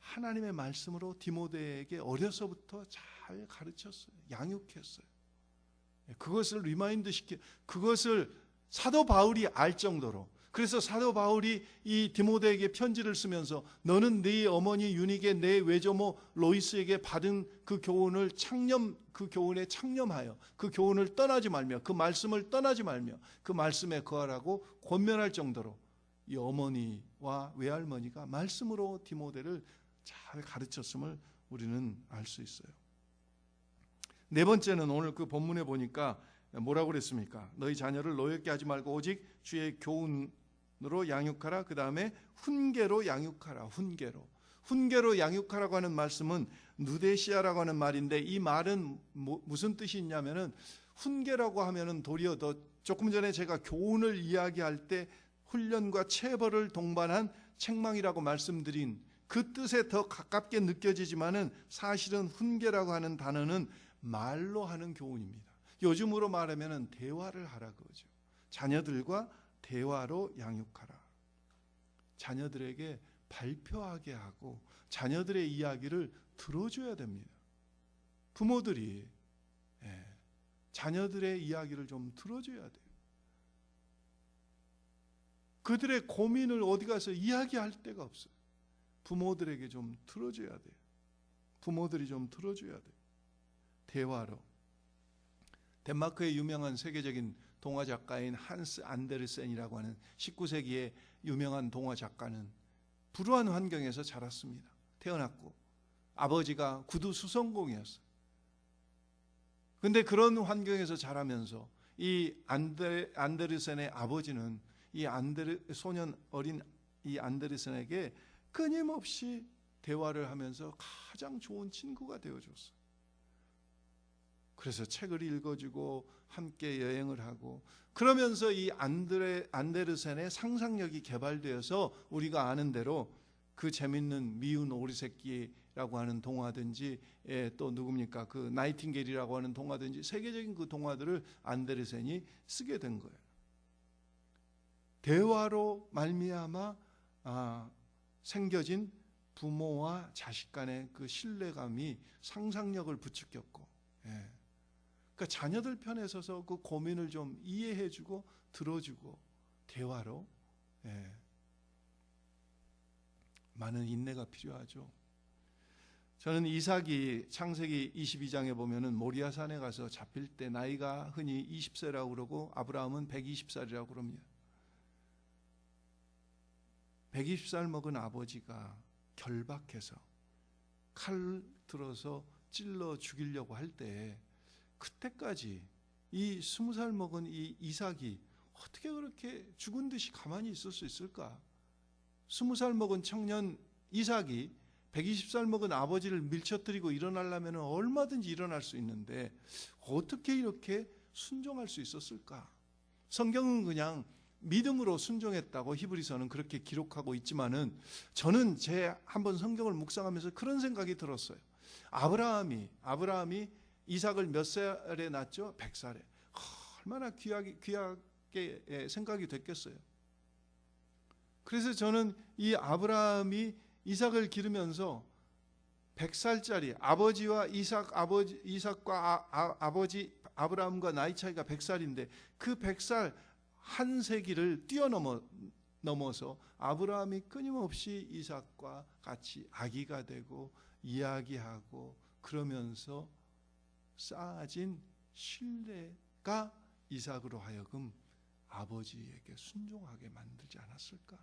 하나님의 말씀으로 디모데에게 어려서부터 잘 가르쳤어요. 양육했어요. 그것을 리마인드 그것을 사도 바울이 알 정도로, 그래서 사도 바울이 이 디모데에게 편지를 쓰면서 너는 네 어머니 유닉의 내 외조모 로이스에게 받은 그 교훈을 그 교훈에 창념하여 그 교훈을 떠나지 말며 그 말씀을 떠나지 말며 그 말씀에 거하라고 권면할 정도로 이 어머니와 외할머니가 말씀으로 디모데를 잘 가르쳤음을 우리는 알 수 있어요. 네 번째는 오늘 그 본문에 보니까 뭐라고 그랬습니까? 너희 자녀를 노엽게 하지 말고 오직 주의 교훈으로 양육하라. 그 다음에 훈계로 양육하라. 훈계로 양육하라고 하는 말씀은 누데시아라고 하는 말인데, 이 말은 무슨 뜻이 있냐면은, 훈계라고 하면은 도리어 더 조금 전에 제가 교훈을 이야기할 때 훈련과 체벌을 동반한 책망이라고 말씀드린 그 뜻에 더 가깝게 느껴지지만은, 사실은 훈계라고 하는 단어는 말로 하는 교훈입니다. 요즘으로 말하면은 대화를 하라 그러죠. 자녀들과 대화로 양육하라. 자녀들에게 발표하게 하고 자녀들의 이야기를 들어줘야 됩니다. 부모들이 자녀들의 이야기를 좀 들어줘야 돼요. 그들의 고민을 어디 가서 이야기할 데가 없어요. 부모들에게 좀 들어줘야 돼요. 부모들이 좀 들어줘야 돼요. 대화로. 덴마크의 유명한 세계적인 동화 작가인 한스 안데르센이라고 하는 19세기의 유명한 동화 작가는 불우한 환경에서 자랐습니다. 태어났고 아버지가 구두 수선공이었어요. 그런데 그런 환경에서 자라면서 이 안데르센의 아버지는 이 어린 이 안데르센에게 끊임없이 대화를 하면서 가장 좋은 친구가 되어줬어요. 그래서 책을 읽어주고 함께 여행을 하고, 그러면서 이 안데르센의 상상력이 개발되어서 우리가 아는 대로 그 재밌는 미운 오리새끼라고 하는 동화든지, 또 누굽니까, 그 나이팅게일이라고 하는 동화든지, 세계적인 그 동화들을 안데르센이 쓰게 된 거예요. 대화로 말미암아 생겨진 부모와 자식 간의 그 신뢰감이 상상력을 부추겼고, 그러니까 자녀들 편에 서서 그 고민을 좀 이해해주고 들어주고 대화로, 많은 인내가 필요하죠. 저는 이삭이 창세기 22장에 보면은 모리아산에 가서 잡힐 때 나이가 흔히 20세라고 그러고 아브라함은 120살이라고 그럽니다. 120살 먹은 아버지가 결박해서 칼 들어서 찔러 죽이려고 할 때, 그때까지 이 20살 먹은 이 이삭이 어떻게 그렇게 죽은 듯이 가만히 있을 수 있을까? 20살 먹은 청년 이삭이 120살 먹은 아버지를 밀쳐뜨리고 일어나려면 얼마든지 일어날 수 있는데 어떻게 이렇게 순종할 수 있었을까? 성경은 그냥 믿음으로 순종했다고 히브리서는 그렇게 기록하고 있지만은, 저는 한번 성경을 묵상하면서 그런 생각이 들었어요. 아브라함이 이삭을 몇 살에 낳았죠? 100살에. 얼마나 귀하게 생각이 됐겠어요. 그래서 저는 이 아브라함이 이삭을 기르면서 100살짜리 이삭과 아버지 아브라함과 나이 차이가 100살인데 그 100살 한 세기를 뛰어넘어서 아브라함이 끊임없이 이삭과 같이 아기가 되고 이야기하고 그러면서 쌓아진 신뢰가 이삭으로 하여금 아버지에게 순종하게 만들지 않았을까?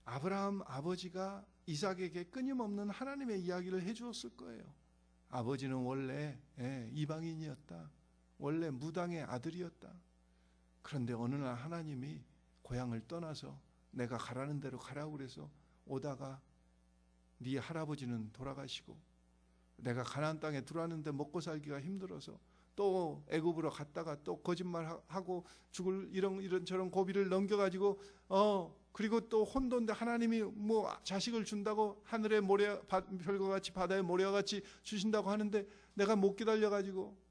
아브라함 아버지가 이삭에게 끊임없는 하나님의 이야기를 해주었을 거예요. 아버지는 원래 이방인이었다. 원래 무당의 아들이었다. 그런데 어느 날 하나님이 고향을 떠나서 내가 가라는 대로 가라고 그래서 오다가 네 할아버지는 돌아가시고 내가 가나안 땅에 들어왔는데 먹고 살기가 힘들어서 또 애굽으로 갔다가 또 거짓말하고 죽을 이런저런 고비를 넘겨가지고 그리고 또 혼돈데 하나님이 뭐 자식을 준다고 하늘의 모래 별과 같이 바다의 모래와 같이 주신다고 하는데 내가 못 기다려가지고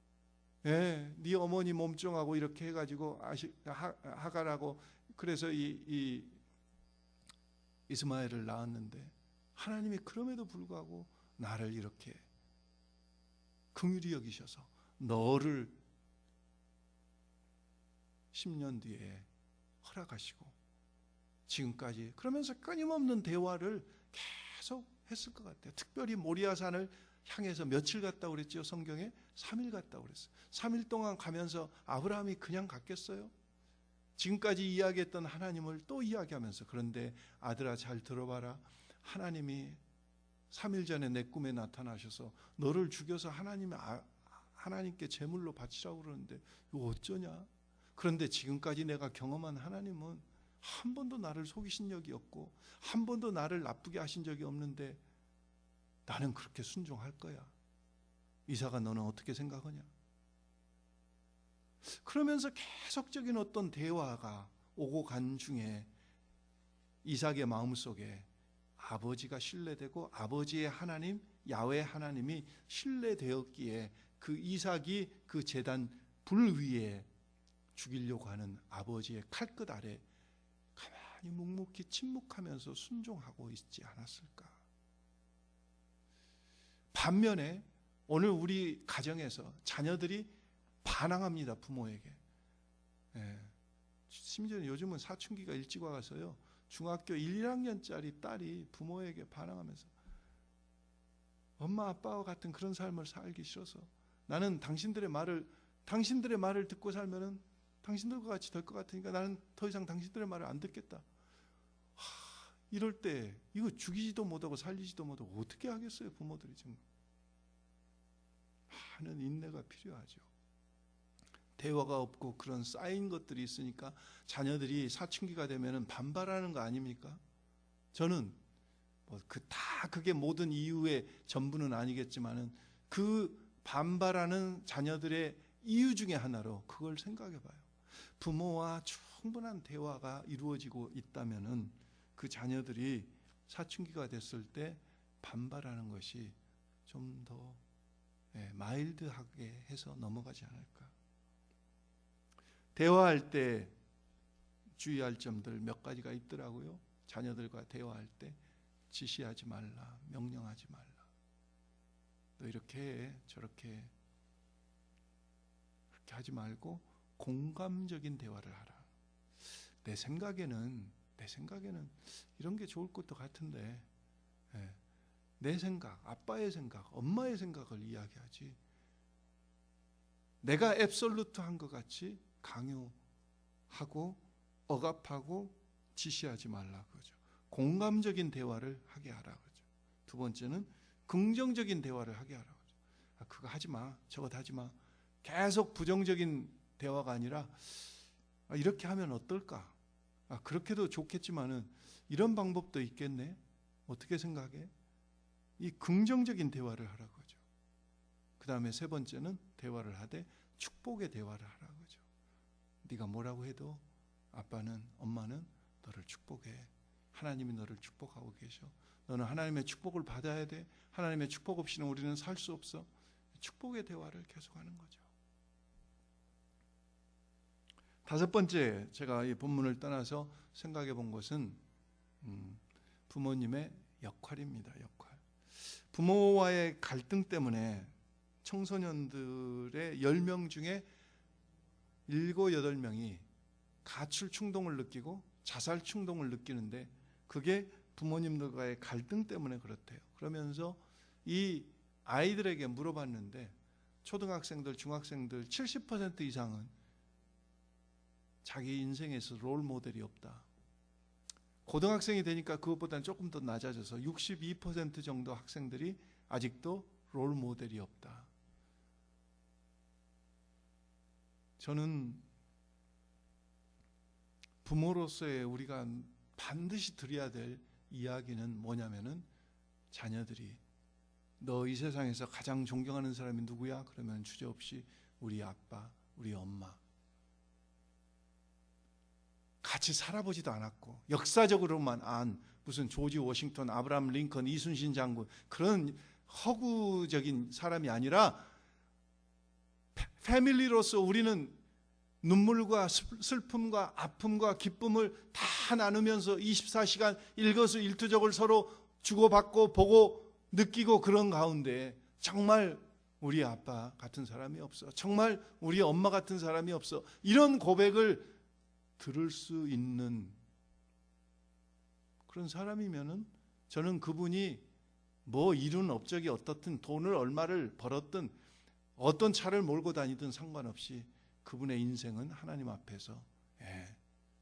네 어머니 몸종하고 이렇게 해가지고 하가라고 그래서 이 이스마엘을 낳았는데 하나님이 그럼에도 불구하고 나를 이렇게 긍휼히 여기셔서 너를 10년 뒤에 허락하시고 지금까지 그러면서 끊임없는 대화를 계속 했을 것 같아요. 특별히 모리아산을 향해서 며칠 갔다고 그랬죠? 성경에 3일 갔다고 그랬어요. 3일 동안 가면서 아브라함이 그냥 갔겠어요? 지금까지 이야기했던 하나님을 또 이야기하면서 그런데 아들아 잘 들어봐라. 하나님이 3일 전에 내 꿈에 나타나셔서 너를 죽여서 하나님께 제물로 바치라고 그러는데 이거 어쩌냐? 그런데 지금까지 내가 경험한 하나님은 한 번도 나를 속이신 적이 없고 한 번도 나를 나쁘게 하신 적이 없는데 나는 그렇게 순종할 거야. 이삭아 너는 어떻게 생각하냐? 그러면서 계속적인 어떤 대화가 오고 간 중에 이삭의 마음속에 아버지가 신뢰되고 아버지의 하나님 야훼 하나님이 신뢰되었기에 그 이삭이 그 제단 불 위에 죽이려고 하는 아버지의 칼끝 아래 가만히 묵묵히 침묵하면서 순종하고 있지 않았을까? 반면에 오늘 우리 가정에서 자녀들이 반항합니다. 부모에게. 심지어 요즘은 사춘기가 일찍 와서요. 중학교 1, 1학년짜리 딸이 부모에게 반항하면서 엄마 아빠와 같은 그런 삶을 살기 싫어서 나는 당신들의 말을 듣고 살면은 당신들과 같이 될 것 같으니까 나는 더 이상 당신들의 말을 안 듣겠다. 이럴 때 이거 죽이지도 못하고 살리지도 못하고 어떻게 하겠어요? 부모들이 정말. 많은 인내가 필요하죠. 대화가 없고 그런 쌓인 것들이 있으니까 자녀들이 사춘기가 되면은 반발하는 거 아닙니까? 저는 그게 모든 이유의 전부는 아니겠지만은 그 반발하는 자녀들의 이유 중에 하나로 그걸 생각해 봐요. 부모와 충분한 대화가 이루어지고 있다면은 그 자녀들이 사춘기가 됐을 때 반발하는 것이 좀 더 마일드하게 해서 넘어가지 않을까. 대화할 때 주의할 점들 몇 가지가 있더라고요. 자녀들과 대화할 때 지시하지 말라, 명령하지 말라. 너 이렇게 해, 저렇게 해. 그렇게 하지 말고 공감적인 대화를 하라. 내 생각에는 이런 게 좋을 것도 같은데 내 생각, 아빠의 생각, 엄마의 생각을 이야기하지 내가 앱솔루트한 것 같이 강요하고 억압하고 지시하지 말라 그러죠. 공감적인 대화를 하게 하라 그러죠. 두 번째는 긍정적인 대화를 하게 하라 그러죠. 그거 하지 마, 저것 하지 마. 계속 부정적인 대화가 아니라 이렇게 하면 어떨까? 그렇게도 좋겠지만은 이런 방법도 있겠네. 어떻게 생각해? 이 긍정적인 대화를 하라고 하죠. 그 다음에 세 번째는 대화를 하되 축복의 대화를 하라고 하죠. 네가 뭐라고 해도 아빠는 엄마는 너를 축복해. 하나님이 너를 축복하고 계셔. 너는 하나님의 축복을 받아야 돼. 하나님의 축복 없이는 우리는 살 수 없어. 축복의 대화를 계속하는 거죠. 다섯 번째 제가 이 본문을 떠나서 생각해 본 것은 부모님의 역할입니다. 역할. 부모와의 갈등 때문에 청소년들의 10명 중에 7, 8명이 가출 충동을 느끼고 자살 충동을 느끼는데 그게 부모님들과의 갈등 때문에 그렇대요. 그러면서 이 아이들에게 물어봤는데 초등학생들, 중학생들 70% 이상은 자기 인생에서 롤 모델이 없다. 고등학생이 되니까 그것보다는 조금 더 낮아져서 62% 정도 학생들이 아직도 롤 모델이 없다. 저는 부모로서의 우리가 반드시 드려야 될 이야기는 뭐냐면은 자녀들이 너 이 세상에서 가장 존경하는 사람이 누구야? 그러면 주저없이 우리 아빠, 우리 엄마. 같이 살아보지도 않았고 역사적으로만 안 무슨 조지 워싱턴, 아브라함 링컨, 이순신 장군 그런 허구적인 사람이 아니라 패밀리로서 우리는 눈물과 슬픔과 아픔과 기쁨을 다 나누면서 24시간 일거수일투족을 서로 주고받고 보고 느끼고 그런 가운데 정말 우리 아빠 같은 사람이 없어. 정말 우리 엄마 같은 사람이 없어. 이런 고백을 들을 수 있는 그런 사람이면은 저는 그분이 뭐 이룬 업적이 어떻든 돈을 얼마를 벌었든 어떤 차를 몰고 다니든 상관없이 그분의 인생은 하나님 앞에서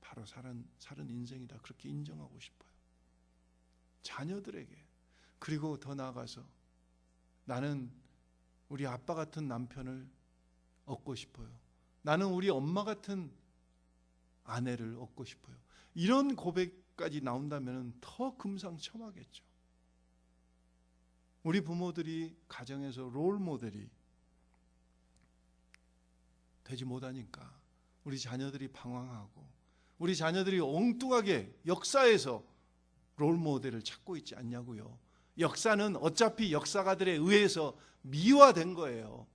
바로 사는 인생이다. 그렇게 인정하고 싶어요. 자녀들에게. 그리고 더 나아가서 나는 우리 아빠 같은 남편을 얻고 싶어요. 나는 우리 엄마 같은 아내를 얻고 싶어요. 이런 고백까지 나온다면 더 금상첨화겠죠. 우리 부모들이 가정에서 롤 모델이 되지 못하니까 우리 자녀들이 방황하고 우리 자녀들이 엉뚱하게 역사에서 롤 모델을 찾고 있지 않냐고요. 역사는 어차피 역사가들에 의해서 미화된 거예요.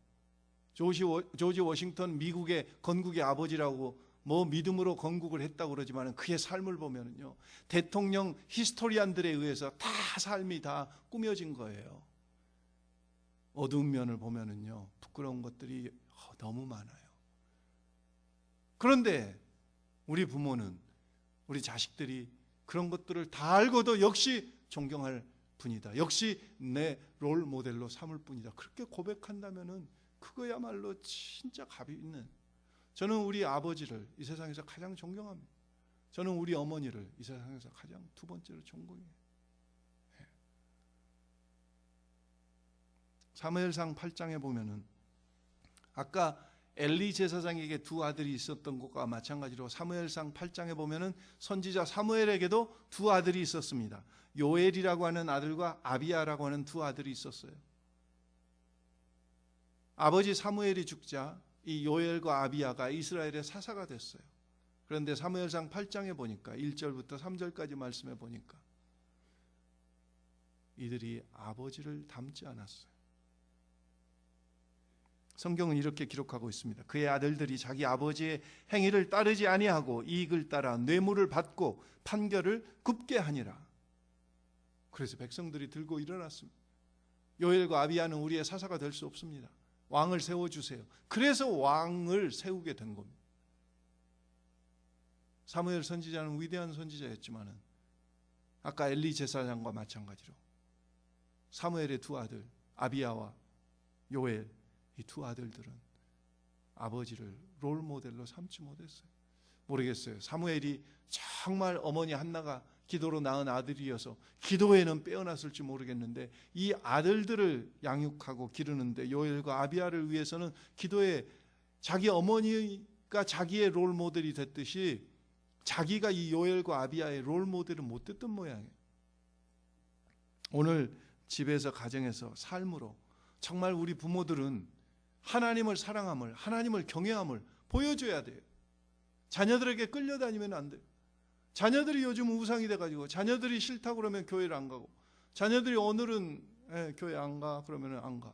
조지 워싱턴 미국의 건국의 아버지라고 뭐 믿음으로 건국을 했다고 그러지만 그의 삶을 보면은요, 대통령 히스토리안들에 의해서 다 삶이 다 꾸며진 거예요. 어두운 면을 보면은요, 부끄러운 것들이 너무 많아요. 그런데 우리 부모는, 우리 자식들이 그런 것들을 다 알고도 역시 존경할 뿐이다. 역시 내 롤 모델로 삼을 뿐이다. 그렇게 고백한다면은 그거야말로 진짜 값이 있는. 저는 우리 아버지를 이 세상에서 가장 존경합니다. 저는 우리 어머니를 이 세상에서 가장 두 번째로 존경해요. 사무엘상 8장에 보면은 아까 엘리 제사장에게 두 아들이 있었던 것과 마찬가지로 사무엘상 8장에 보면은 선지자 사무엘에게도 두 아들이 있었습니다. 요엘이라고 하는 아들과 아비야라고 하는 두 아들이 있었어요. 아버지 사무엘이 죽자 이 요엘과 아비야가 이스라엘의 사사가 됐어요. 그런데 사무엘상 8장에 보니까 1절부터 3절까지 말씀해 보니까 이들이 아버지를 닮지 않았어요. 성경은 이렇게 기록하고 있습니다. 그의 아들들이 자기 아버지의 행위를 따르지 아니하고 이익을 따라 뇌물을 받고 판결을 굽게 하니라. 그래서 백성들이 들고 일어났습니다. 요엘과 아비야는 우리의 사사가 될 수 없습니다. 왕을 세워주세요. 그래서 왕을 세우게 된 겁니다. 사무엘 선지자는 위대한 선지자였지만 아까 엘리 제사장과 마찬가지로 사무엘의 두 아들 아비야와 요엘, 이 두 아들들은 아버지를 롤 모델로 삼지 못했어요. 모르겠어요. 사무엘이 정말 어머니 한나가 기도로 낳은 아들이어서 기도에는 빼어났을지 모르겠는데 이 아들들을 양육하고 기르는데 요엘과 아비야를 위해서는 기도에 자기 어머니가 자기의 롤 모델이 됐듯이 자기가 이 요엘과 아비야의 롤 모델은 못 됐던 모양이에요. 오늘 집에서 가정에서 삶으로 정말 우리 부모들은 하나님을 사랑함을, 하나님을 경외함을 보여줘야 돼요. 자녀들에게 끌려다니면 안 돼요. 자녀들이 요즘 우상이 돼가지고 자녀들이 싫다고 그러면 교회를 안 가고, 자녀들이 오늘은 교회 안 가 그러면 안 가.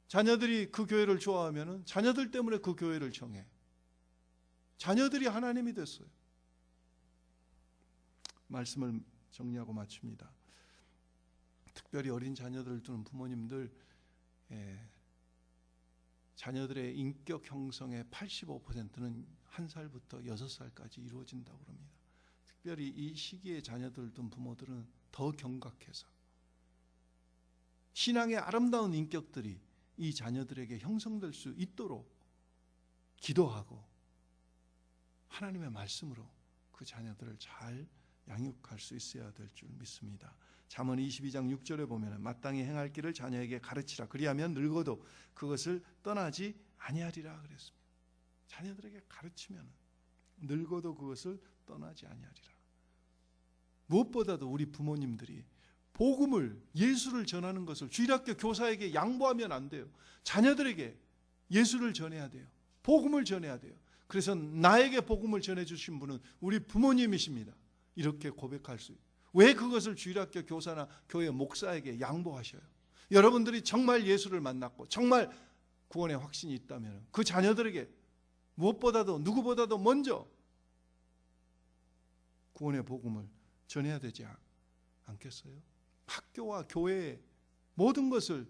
자녀들이 그 교회를 좋아하면 자녀들 때문에 그 교회를 정해. 자녀들이 하나님이 됐어요. 말씀을 정리하고 마칩니다. 특별히 어린 자녀들을 두는 부모님들, 자녀들의 인격 형성의 85%는 1살부터 6살까지 이루어진다고 합니다. 특별히 이 시기에 자녀들을 둔 부모들은 더 경각해서 신앙의 아름다운 인격들이 이 자녀들에게 형성될 수 있도록 기도하고 하나님의 말씀으로 그 자녀들을 잘 양육할 수 있어야 될 줄 믿습니다. 잠언 22장 6절에 보면 마땅히 행할 길을 자녀에게 가르치라. 그리하면 늙어도 그것을 떠나지 아니하리라 그랬습니다. 자녀들에게 가르치면 늙어도 그것을 떠나지 아니하리라. 무엇보다도 우리 부모님들이 복음을, 예수를 전하는 것을 주일학교 교사에게 양보하면 안 돼요. 자녀들에게 예수를 전해야 돼요. 복음을 전해야 돼요. 그래서 나에게 복음을 전해주신 분은 우리 부모님이십니다. 이렇게 고백할 수 있어요. 왜 그것을 주일학교 교사나 교회 목사에게 양보하셔요? 여러분들이 정말 예수를 만났고 정말 구원의 확신이 있다면 그 자녀들에게 무엇보다도 누구보다도 먼저 구원의 복음을 전해야 되지 않겠어요? 학교와 교회에 모든 것을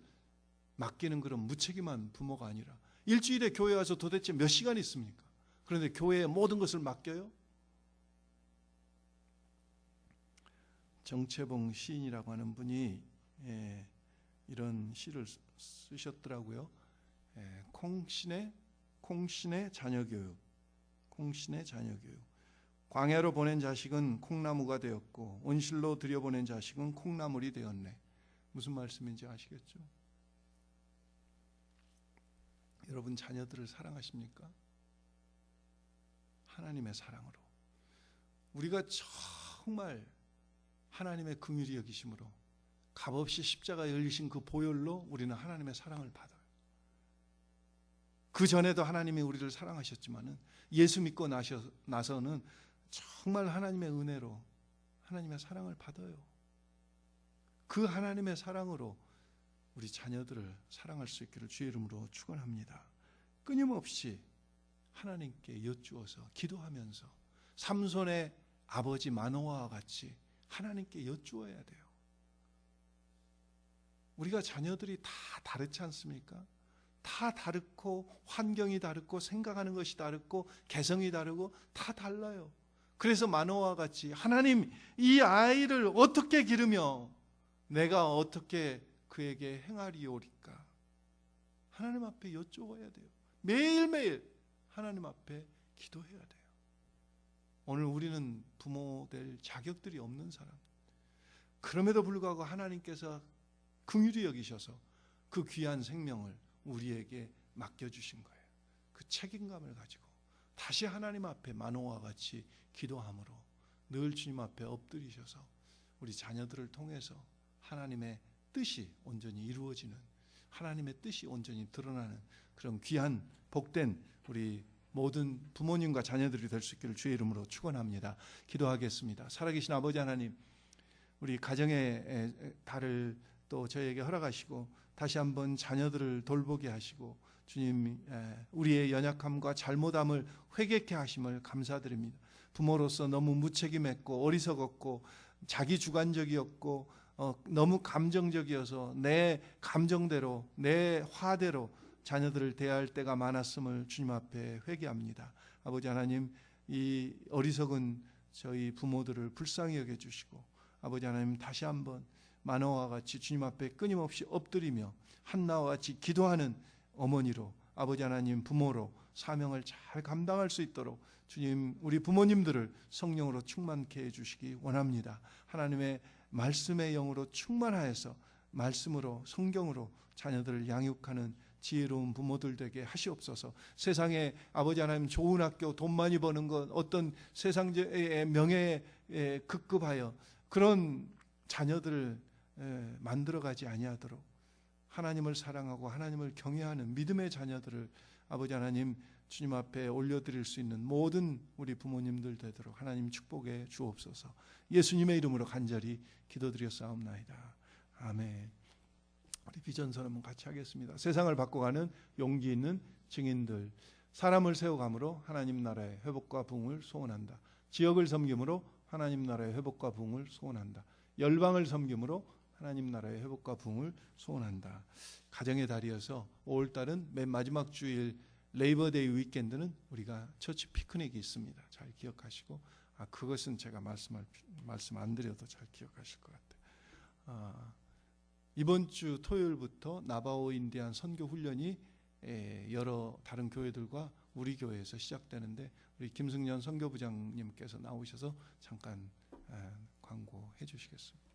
맡기는 그런 무책임한 부모가 아니라 일주일에 교회 와서 도대체 몇 시간 있습니까? 그런데 교회에 모든 것을 맡겨요? 정채봉 시인이라고 하는 분이 이런 시를 쓰셨더라고요. 콩신의 자녀교육. 콩신의 자녀교육. 광야로 보낸 자식은 콩나무가 되었고 온실로 들여보낸 자식은 콩나물이 되었네. 무슨 말씀인지 아시겠죠? 여러분 자녀들을 사랑하십니까? 하나님의 사랑으로. 우리가 정말 하나님의 긍휼히 여기심으로 값없이 십자가에 열리신 그 보혈로 우리는 하나님의 사랑을 받아요. 그 전에도 하나님이 우리를 사랑하셨지만은 예수 믿고 나서는 정말 하나님의 은혜로 하나님의 사랑을 받아요. 그 하나님의 사랑으로 우리 자녀들을 사랑할 수 있기를 주의 이름으로 축원합니다. 끊임없이 하나님께 여쭈어서 기도하면서 삼손의 아버지 마노아와 같이 하나님께 여쭈어야 돼요. 우리가 자녀들이 다 다르지 않습니까? 다 다르고 환경이 다르고 생각하는 것이 다르고 개성이 다르고 다 달라요. 그래서 마노아와 같이 하나님 이 아이를 어떻게 기르며 내가 어떻게 그에게 행하리오리까? 하나님 앞에 여쭈어야 돼요. 매일매일 하나님 앞에 기도해야 돼요. 오늘 우리는 부모 될 자격들이 없는 사람. 그럼에도 불구하고 하나님께서 긍휼히 여기셔서 그 귀한 생명을 우리에게 맡겨주신 거예요. 그 책임감을 가지고 다시 하나님 앞에 마노아와 같이 기도함으로 늘 주님 앞에 엎드리셔서 우리 자녀들을 통해서 하나님의 뜻이 온전히 이루어지는, 하나님의 뜻이 온전히 드러나는 그런 귀한 복된 우리 모든 부모님과 자녀들이 될 수 있기를 주의 이름으로 축원합니다. 기도하겠습니다. 살아계신 아버지 하나님, 우리 가정의 달을 또 저희에게 허락하시고 다시 한번 자녀들을 돌보게 하시고 주님 우리의 연약함과 잘못함을 회개케 하심을 감사드립니다. 부모로서 너무 무책임했고 어리석었고 자기 주관적이었고 너무 감정적이어서 내 감정대로 내 화대로 자녀들을 대할 때가 많았음을 주님 앞에 회개합니다. 아버지 하나님, 이 어리석은 저희 부모들을 불쌍히 여겨주시고 아버지 하나님 다시 한번 마노아와 같이 주님 앞에 끊임없이 엎드리며 한나와 같이 기도하는 어머니로 아버지 하나님 부모로 사명을 잘 감당할 수 있도록 주님 우리 부모님들을 성령으로 충만케 해주시기 원합니다. 하나님의 말씀의 영으로 충만하여서 말씀으로 성경으로 자녀들을 양육하는 지혜로운 부모들 되게 하시옵소서. 세상에 아버지 하나님 좋은 학교 돈 많이 버는 것 어떤 세상의 명예에 급급하여 그런 자녀들을 만들어가지 아니하도록 하나님을 사랑하고 하나님을 경외하는 믿음의 자녀들을 아버지 하나님 주님 앞에 올려드릴 수 있는 모든 우리 부모님들 되도록 하나님 축복해 주옵소서. 예수님의 이름으로 간절히 기도드렸사옵나이다. 아멘. 우리 비전 선언문 같이 하겠습니다. 세상을 바꿔가는 용기 있는 증인들. 사람을 세워감으로 하나님 나라의 회복과 부흥을 소원한다. 지역을 섬김으로 하나님 나라의 회복과 부흥을 소원한다. 열방을 섬김으로 하나님 나라의 회복과 부흥을 소원한다. 가정의 달이어서 5월달은 맨 마지막 주일 레이버데이 위켄드는 우리가 처치 피크닉이 있습니다. 잘 기억하시고 그것은 제가 말씀 안 드려도 잘 기억하실 것 같아요. 이번 주 토요일부터 나바오 인디안 선교 훈련이 여러 다른 교회들과 우리 교회에서 시작되는데 우리 김승년 선교부장님께서 나오셔서 잠깐 광고해 주시겠습니다.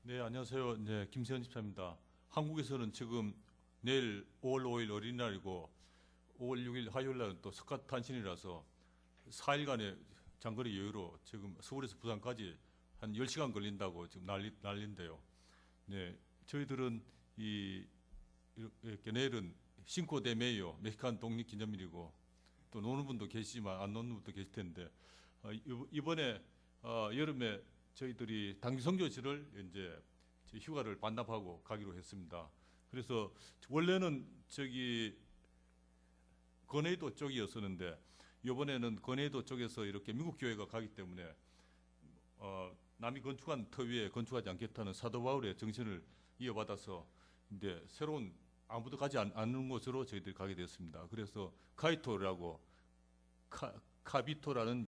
네, 안녕하세요. 네, 김세현 집사입니다. 한국에서는 지금 내일 5월 5일 어린이날이고 5월 6일 화요일날은 또 석가탄신이라서 4일간의 장거리 여유로 지금 서울에서 부산까지 한 10시간 걸린다고 지금 난리인데요. 네, 저희들은 이렇게 내일은 신코 데 메이오 멕시칸 독립기념일이고 또 노는 분도 계시지만 안 노는 분도 계실 텐데 이번에 여름에 저희들이 단기 선교지를 이제 휴가를 반납하고 가기로 했습니다. 그래서 원래는 저기 건해도 쪽이었었는데 이번에는 건해도 쪽에서 이렇게 미국 교회가 가기 때문에 남이 건축한 터 위에 건축하지 않겠다는 사도 바울의 정신을 이어받아서 이제 새로운 아무도 가지 않는 곳으로 저희들이 가게 되었습니다. 그래서 카이토라고 카비토라는